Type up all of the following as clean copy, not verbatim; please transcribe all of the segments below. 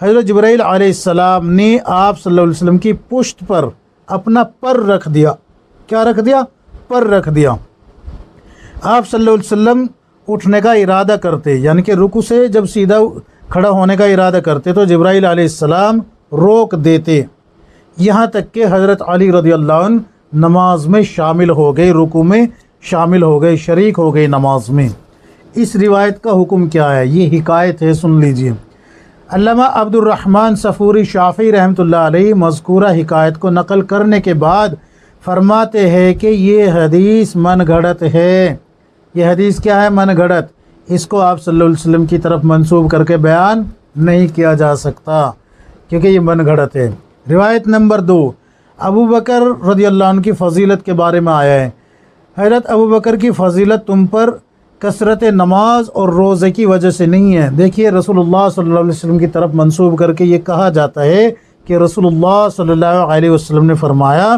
حضرت جبرائیل علیہ السلام نے آپ صلی اللہ علیہ وسلم کی پشت پر اپنا پر رکھ دیا۔ کیا رکھ دیا؟ پر رکھ دیا۔ آپ صلی اللہ علیہ وسلم اٹھنے کا ارادہ کرتے، یعنی کہ رکوع سے جب سیدھا کھڑا ہونے کا ارادہ کرتے تو جبرائیل علیہ السلام روک دیتے، یہاں تک کہ حضرت علی رضی اللہ عنہ نماز میں شامل ہو گئے، رکوع میں شامل ہو گئے، شریک ہو گئے نماز میں۔ اس روایت کا حکم کیا ہے؟ یہ حکایت ہے، سن لیجئے۔ علامہ عبد الرحمن صفوری شافعی رحمۃ اللہ علیہ مذکورہ حکایت کو نقل کرنے کے بعد فرماتے ہیں کہ یہ حدیث من گھڑت ہے۔ یہ حدیث کیا ہے؟ من گھڑت۔ اس کو آپ صلی اللہ علیہ وسلم کی طرف منسوب کر کے بیان نہیں کیا جا سکتا، کیونکہ یہ من گھڑت ہے۔ روایت نمبر 2، ابو بکر رضی اللہ عنہ کی فضیلت کے بارے میں آیا ہے۔ حضرت ابو بکر کی فضیلت تم پر کثرت نماز اور روزے کی وجہ سے نہیں ہے۔ دیکھیے، رسول اللہ صلی اللہ علیہ وسلم کی طرف منسوب کر کے یہ کہا جاتا ہے کہ رسول اللہ صلی اللہ علیہ وسلم نے فرمایا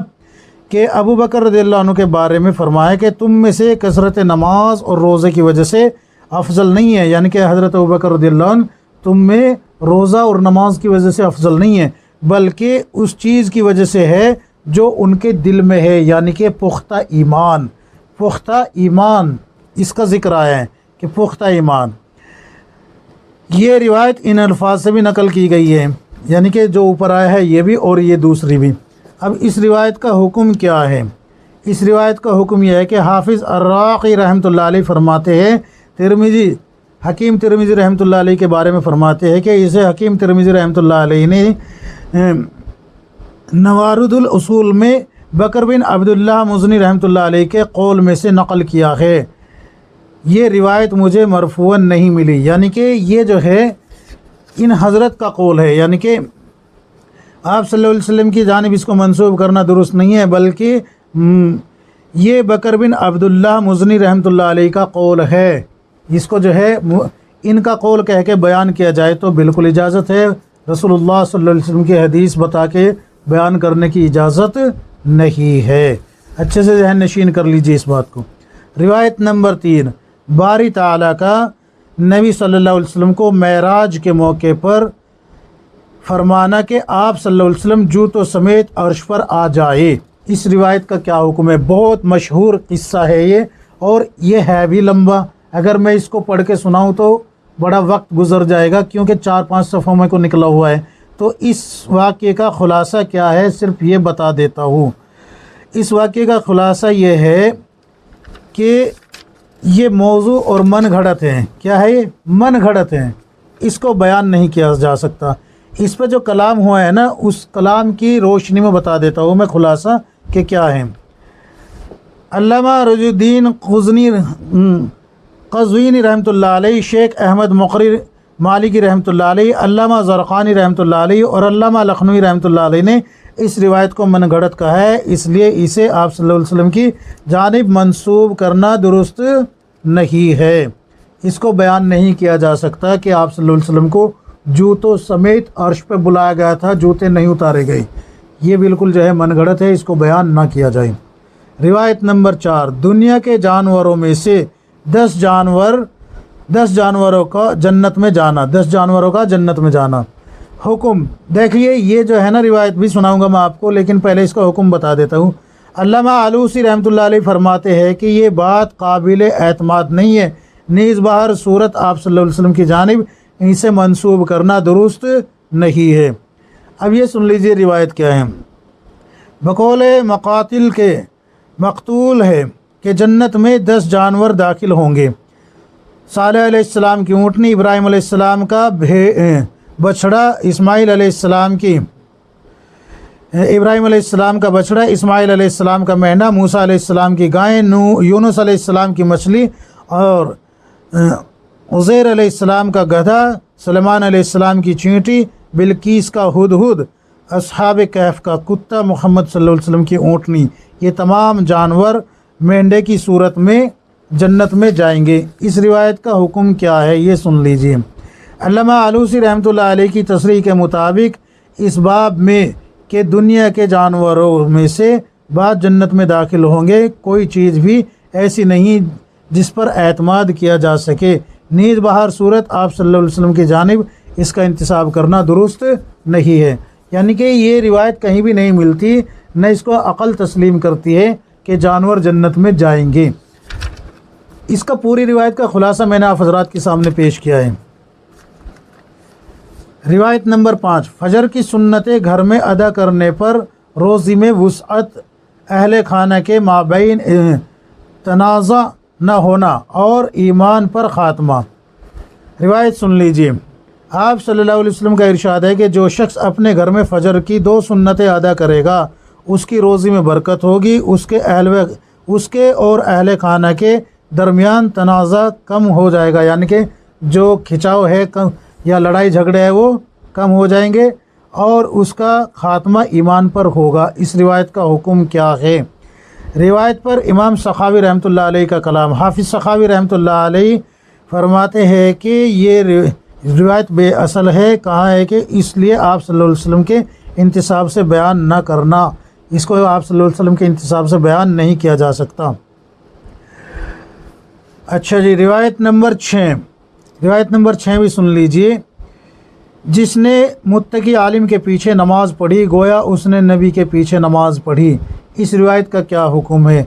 کہ ابو بکر رضی اللہ عنہ کے بارے میں فرمایا کہ تم میں سے کثرت نماز اور روزے کی وجہ سے افضل نہیں ہے، یعنی کہ حضرت ابو بکر رضی اللہ عنہ تم میں روزہ اور نماز کی وجہ سے افضل نہیں ہے، بلکہ اس چیز کی وجہ سے ہے جو ان کے دل میں ہے، یعنی کہ پختہ ایمان۔ پختہ ایمان اس کا ذکر آیا ہے کہ پختہ ایمان۔ یہ روایت ان الفاظ سے بھی نقل کی گئی ہے، یعنی کہ جو اوپر آیا ہے یہ بھی اور یہ دوسری بھی۔ اب اس روایت کا حکم کیا ہے؟ اس روایت کا حکم یہ ہے کہ حافظ الراقی رحمۃ اللہ علیہ فرماتے ہیں، حکیم ترمذی رحمۃ اللہ علیہ کے بارے میں فرماتے ہیں کہ اسے حکیم ترمذی رحمۃ اللہ علیہ نے نوارد الاصول میں بکر بن عبداللہ مزنی رحمۃ اللہ علیہ کے قول میں سے نقل کیا ہے۔ یہ روایت مجھے مرفوعاً نہیں ملی، یعنی کہ یہ جو ہے ان حضرت کا قول ہے، یعنی کہ آپ صلی اللہ علیہ وسلم کی جانب اس کو منسوب کرنا درست نہیں ہے، بلکہ یہ بکر بن عبداللہ مزنی رحمۃ اللہ علیہ کا قول ہے۔ اس کو جو ہے ان کا قول کہہ کے بیان کیا جائے تو بالکل اجازت ہے، رسول اللہ صلی اللہ علیہ وسلم کی حدیث بتا کے بیان کرنے کی اجازت نہیں ہے۔ اچھے سے ذہن نشین کر لیجیے اس بات کو۔ روایت نمبر 3، باری تعالیٰ کا نبی صلی اللہ علیہ وسلم کو معراج کے موقع پر فرمانا کہ آپ صلی اللہ علیہ وسلم جوتوں سمیت عرش پر آ جائے۔ اس روایت کا کیا حکم ہے؟ بہت مشہور قصہ ہے یہ، اور یہ ہے بھی لمبا۔ اگر میں اس کو پڑھ کے سناؤں تو بڑا وقت گزر جائے گا، کیونکہ 4-5 صفحوں میں کو نکلا ہوا ہے۔ تو اس واقعے کا خلاصہ کیا ہے صرف یہ بتا دیتا ہوں۔ اس واقعے کا خلاصہ یہ ہے کہ یہ موضوع اور من گھڑت ہیں۔ کیا ہے یہ؟ من گھڑت ہیں، اس کو بیان نہیں کیا جا سکتا۔ اس پہ جو کلام ہوا ہے نا، اس کلام کی روشنی میں بتا دیتا ہوں میں خلاصہ کہ کیا ہے۔ علامہ رجل الدین قزوینی رحمۃ اللہ علیہ، شیخ احمد مقری مالکی رحمۃ اللہ علیہ، علامہ زرقانی رحمۃ اللہ علیہ اور علامہ لکھنوی رحمۃ اللہ علیہ نے اس روایت کو من گھڑت کہا ہے، اس لیے اسے آپ صلی اللہ علیہ وسلم کی جانب منسوب کرنا درست نہیں ہے۔ اس کو بیان نہیں کیا جا سکتا کہ آپ صلی اللہ علیہ وسلم کو جوتوں سمیت عرش پہ بلایا گیا تھا، جوتے نہیں اتارے گئے۔ یہ بالکل جو ہے من گھڑت ہے، اس کو بیان نہ کیا جائے۔ روایت نمبر 4، دنیا کے جانوروں میں سے 10 جانوروں کا جنت میں جانا، 10 جانوروں کا جنت میں جانا۔ حکم دیکھیے، یہ جو ہے نا روایت بھی سناؤں گا میں آپ کو، لیکن پہلے اس کا حکم بتا دیتا ہوں۔ علامہ آلوسی رحمۃ اللہ علیہ فرماتے ہیں کہ یہ بات قابل اعتماد نہیں ہے، نیز بہر صورت آپ صلی اللہ علیہ وسلم کی جانب اسے منسوب کرنا درست نہیں ہے۔ اب یہ سن لیجیے روایت کیا ہے۔ بقول مقاتل کے مقتول ہے کہ جنت میں 10 جانور داخل ہوں گے۔ صالح علیہ السلام کی اونٹنی، ابراہیم علیہ السلام کا بچھڑا، اسماعیل علیہ السلام کا بچھڑا، اسماعیل علیہ السلام کا مہنا، موسیٰ علیہ السلام کی گائیں، یونس علیہ السلام کی مچھلی اور عزیر علیہ السلام کا گدھا، سلیمان علیہ السلام کی چینٹی، بلقیس کا ہدہد، اصحاب کہف کا کتا، محمد صلی اللہ علیہ وسلم کی اونٹنی، یہ تمام جانور مینڈے کی صورت میں جنت میں جائیں گے۔ اس روایت کا حکم کیا ہے یہ سن لیجیے۔ علامہ آلوسی رحمۃ اللہ علیہ کی تصریح کے مطابق اس باب میں کہ دنیا کے جانوروں میں سے بعض جنت میں داخل ہوں گے، کوئی چیز بھی ایسی نہیں جس پر اعتماد کیا جا سکے، نیز بہر صورت آپ صلی اللہ علیہ وسلم کی جانب اس کا انتصاب کرنا درست نہیں ہے۔ یعنی کہ یہ روایت کہیں بھی نہیں ملتی، نہ اس کو عقل تسلیم کرتی ہے کہ جانور جنت میں جائیں گے۔ اس کا پوری روایت کا خلاصہ میں نے آپ حضرات کے سامنے پیش کیا ہے۔ روایت نمبر 5، فجر کی سنتیں گھر میں ادا کرنے پر روزی میں وسعت، اہل خانہ کے مابین تنازع نہ ہونا اور ایمان پر خاتمہ۔ روایت سن لیجیے، آپ صلی اللہ علیہ وسلم کا ارشاد ہے کہ جو شخص اپنے گھر میں فجر کی 2 سنتیں ادا کرے گا اس کی روزی میں برکت ہوگی، اس کے اور اہل خانہ کے درمیان تنازع کم ہو جائے گا، یعنی کہ جو کھچاؤ ہے یا لڑائی جھگڑے ہے وہ کم ہو جائیں گے، اور اس کا خاتمہ ایمان پر ہوگا۔ اس روایت کا حکم کیا ہے؟ روایت پر امام سخاوی رحمۃ اللہ علیہ کا کلام۔ حافظ سخاوی رحمۃ اللہ علیہ فرماتے ہیں کہ یہ روایت بے اصل ہے۔ کہا ہے کہ اس لیے آپ صلی اللہ علیہ وسلم کے انتصاب سے بیان نہ کرنا، اس کو آپ صلی اللہ علیہ وسلم کے انتصاب سے بیان نہیں کیا جا سکتا۔ اچھا جی، روایت نمبر 6 بھی سن لیجئے۔ جس نے متقی عالم کے پیچھے نماز پڑھی گویا اس نے نبی کے پیچھے نماز پڑھی۔ اس روایت کا کیا حکم ہے؟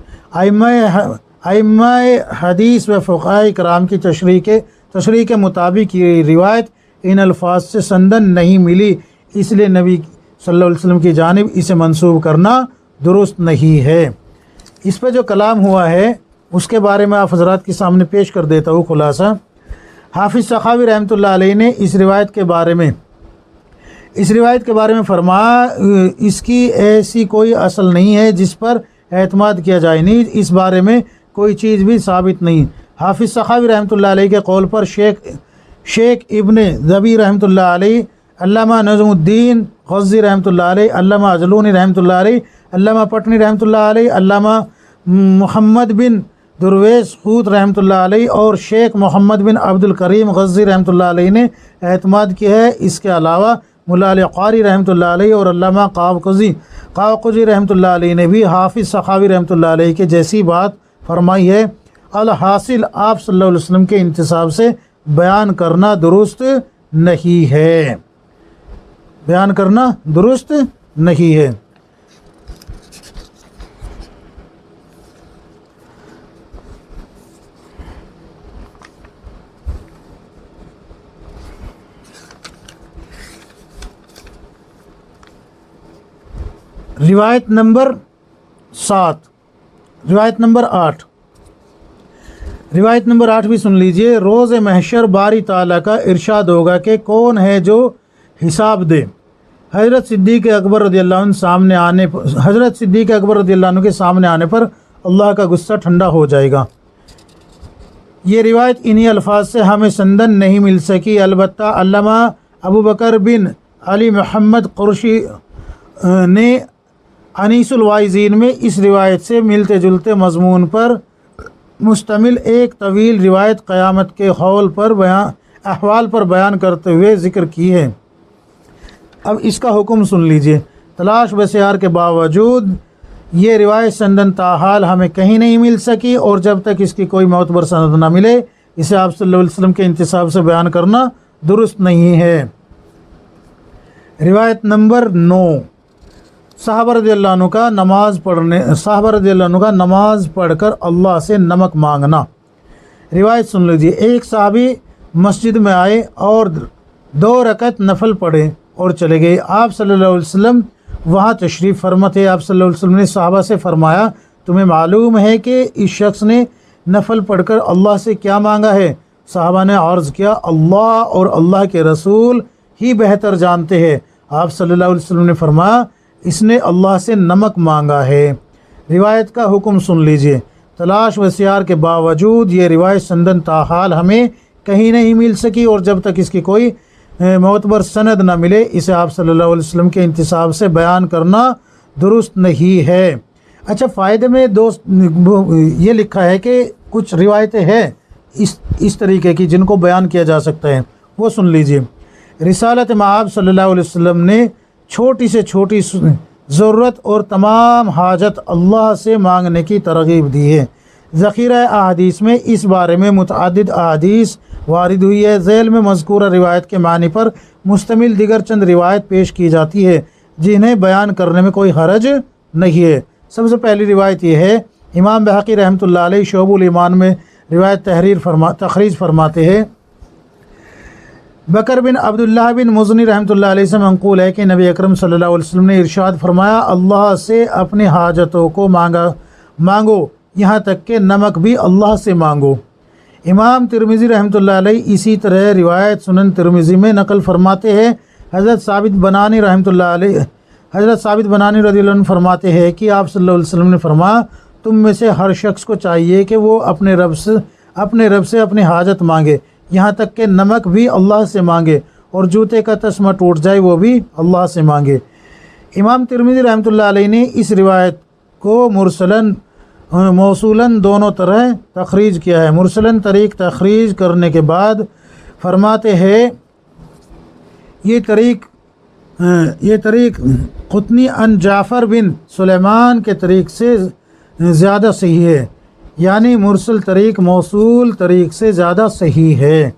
ائمہ حدیث و فقہاء کرام کی تشریح کے مطابق یہ روایت ان الفاظ سے سندن نہیں ملی، اس لیے نبی صلی اللہ علیہ وسلم کی جانب اسے منسوب کرنا درست نہیں ہے۔ اس پہ جو کلام ہوا ہے اس کے بارے میں آپ حضرات کے سامنے پیش کر دیتا ہوں خلاصہ۔ حافظ سخاوی رحمۃ اللہ علیہ نے اس روایت کے بارے میں فرمایا اس کی ایسی کوئی اصل نہیں ہے جس پر اعتماد کیا جائے، نہیں اس بارے میں کوئی چیز بھی ثابت نہیں۔ حافظ سخاوی رحمۃ اللہ علیہ کے قول پر شیخ ابن ذبی رحمۃ اللہ علیہ، علامہ نظم الدین غزی رحمۃ اللہ علیہ، علامہ اجلونی رحمۃ اللہ علیہ، علامہ پٹنی رحمۃ اللہ علیہ، علامہ محمد بن درویش خوت رحمۃ اللہ علیہ اور شیخ محمد بن عبد الکریم غزی رحمۃ اللہ علیہ نے اعتماد کیا ہے۔ اس کے علاوہ مولا علی قاری رحمۃ اللہ علیہ اور علامہ قاقوزی رحمۃ اللہ علیہ نے بھی حافظ سخاوی رحمۃ اللہ علیہ کے جیسی بات فرمائی ہے۔ الحاصل آپ صلی اللہ علیہ وسلم کے انتصاب سے بیان کرنا درست نہیں ہے، روایت نمبر 8 بھی سن لیجئے۔ روز محشر باری تعالیٰ کا ارشاد ہوگا کہ کون ہے جو حساب دے۔ حضرت صدیق اکبر رضی اللہ عنہ کے سامنے آنے پر اللہ کا غصہ ٹھنڈا ہو جائے گا۔ یہ روایت انہی الفاظ سے ہمیں سندن نہیں مل سکی، البتہ علامہ ابو بکر بن علی محمد قرشی نے انیس الواعظین میں اس روایت سے ملتے جلتے مضمون پر مشتمل ایک طویل روایت قیامت کے احوال پر بیان کرتے ہوئے ذکر کی ہے۔ اب اس کا حکم سن لیجئے۔ تلاش بسیار کے باوجود یہ روایت سندن تاحال ہمیں کہیں نہیں مل سکی، اور جب تک اس کی کوئی معتبر سند نہ ملے اسے آپ صلی اللہ علیہ وسلم کے انتصاب سے بیان کرنا درست نہیں ہے۔ روایت نمبر 9، صحابہ رضی اللہ عنہ کا نماز پڑھ کر اللہ سے نمک مانگنا۔ روایت سن لیجیے۔ ایک صحابی مسجد میں آئے اور 2 رکعت نفل پڑھے اور چلے گئے۔ آپ صلی اللہ علیہ وسلم وہاں تشریف فرما تھے۔ آپ صلی اللہ علیہ وسلم نے صحابہ سے فرمایا، تمہیں معلوم ہے کہ اس شخص نے نفل پڑھ کر اللہ سے کیا مانگا ہے؟ صحابہ نے عرض کیا، اللہ اور اللہ کے رسول ہی بہتر جانتے ہیں۔ آپ صلی اللہ علیہ وسلم نے فرمایا، اس نے اللہ سے نمک مانگا ہے۔ روایت کا حکم سن لیجئے۔ تلاش و سیار کے باوجود یہ روایت سندن تاحال ہمیں کہیں نہیں مل سکی، اور جب تک اس کی کوئی معتبر سند نہ ملے اسے آپ صلی اللہ علیہ وسلم کے انتصاب سے بیان کرنا درست نہیں ہے۔ اچھا، فائدے میں دوست یہ لکھا ہے کہ کچھ روایتیں ہیں اس طریقے کی جن کو بیان کیا جا سکتا ہے، وہ سن لیجئے۔ رسالت مآب صلی اللہ علیہ وسلم نے چھوٹی سے چھوٹی ضرورت اور تمام حاجت اللہ سے مانگنے کی ترغیب دی ہے۔ ذخیرہ احادیث میں اس بارے میں متعدد احادیث وارد ہوئی ہے۔ ذیل میں مذکورہ روایت کے معنی پر مشتمل دیگر چند روایت پیش کی جاتی ہے جنہیں بیان کرنے میں کوئی حرج نہیں ہے۔ سب سے پہلی روایت یہ ہے، امام بہقی رحمۃ اللہ علیہ شعب الایمان میں روایت تخریج فرماتے ہیں، بکر بن عبداللہ بن مزنی رحمۃ اللہ علیہ سے منقول ہے کہ نبی اکرم صلی اللہ علیہ وسلم نے ارشاد فرمایا، اللہ سے اپنی حاجتوں کو مانگو یہاں تک کہ نمک بھی اللہ سے مانگو۔ امام ترمذی رحمۃ اللہ علیہ اسی طرح روایت سنن ترمذی میں نقل فرماتے ہیں، حضرت ثابت بنانی رضی اللہ عنہ فرماتے ہیں کہ آپ صلی اللہ علیہ وسلم نے فرمایا، تم میں سے ہر شخص کو چاہیے کہ وہ اپنے رب سے اپنی حاجت مانگے یہاں تک کہ نمک بھی اللہ سے مانگے، اور جوتے کا تسمہ ٹوٹ جائے وہ بھی اللہ سے مانگے۔ امام ترمذی رحمۃ اللہ علیہ نے اس روایت کو مرسلاً موصولاً دونوں طرح تخریج کیا ہے۔ مرسلاً طریق تخریج کرنے کے بعد فرماتے ہیں، یہ طریق قطنی ان جعفر بن سلیمان کے طریق سے زیادہ صحیح ہے، یعنی مرسل طریق موصول طریق سے زیادہ صحیح ہے۔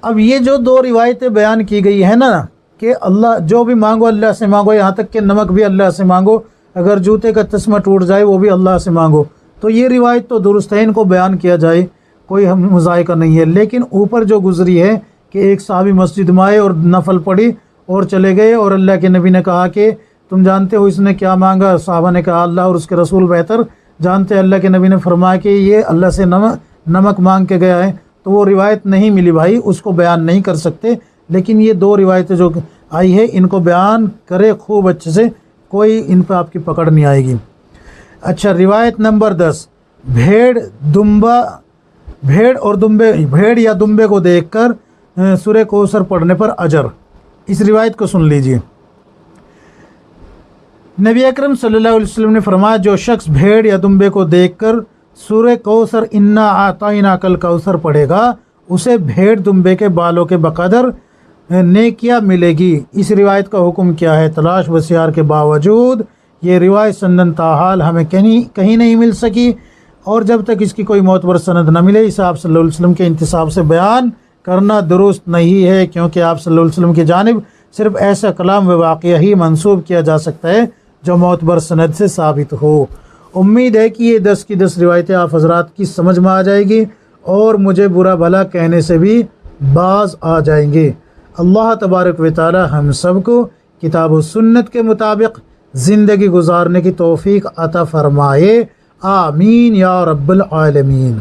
اب یہ جو دو روایتیں بیان کی گئی ہیں نا کہ اللہ جو بھی مانگو اللہ سے مانگو یہاں تک کہ نمک بھی اللہ سے مانگو، اگر جوتے کا تسمہ ٹوٹ جائے وہ بھی اللہ سے مانگو، تو یہ روایت تو درست ہے، ان کو بیان کیا جائے کوئی مذائقہ نہیں ہے۔ لیکن اوپر جو گزری ہے کہ ایک صحابی مسجد میں آئے اور نفل پڑھی اور چلے گئے، اور اللہ کے نبی نے کہا کہ تم جانتے ہو اس نے کیا مانگا؟ صحابہ نے کہا اللہ اور اس کے رسول بہتر جانتے۔ اللہ کے نبی نے فرمایا کہ یہ اللہ سے نمک مانگ کے گیا ہے، تو وہ روایت نہیں ملی بھائی، اس کو بیان نہیں کر سکتے۔ لیکن یہ دو روایتیں جو آئی ہے ان کو بیان کرے خوب اچھے سے، کوئی ان پہ آپ کی پکڑ نہیں آئے گی۔ اچھا، روایت نمبر 10، بھیڑ یا دمبے کو دیکھ کر سورہ کوثر پڑھنے پر اجر۔ اس روایت کو سن لیجئے۔ نبی اکرم صلی اللہ علیہ وسلم نے فرمایا، جو شخص بھیڑ یا دمبے کو دیکھ کر سورہ کوثر انا اعطیناک الکوثر پڑھے گا، اسے بھیڑ دمبے کے بالوں کے بقدر نیکیاں ملے گی۔ اس روایت کا حکم کیا ہے؟ تلاش بسیار کے باوجود یہ روایت سندن تاحال ہمیں کہیں نہیں مل سکی، اور جب تک اس کی کوئی معتبر سند نہ ملے اسے آپ صلی اللہ علیہ وسلم کے انتصاب سے بیان کرنا درست نہیں ہے، کیونکہ آپ صلی اللہ علیہ وسلم کی جانب صرف ایسا کلام و واقعہ ہی منسوب کیا جا سکتا ہے جو معتبر سند سے ثابت ہو۔ امید ہے کہ یہ 10 کی 10 روایتیں آپ حضرات کی سمجھ میں آ جائے گی اور مجھے برا بھلا کہنے سے بھی باز آ جائیں گے۔ اللہ تبارک و تعالی ہم سب کو کتاب و سنت کے مطابق زندگی گزارنے کی توفیق عطا فرمائے، آمین یا رب العالمین۔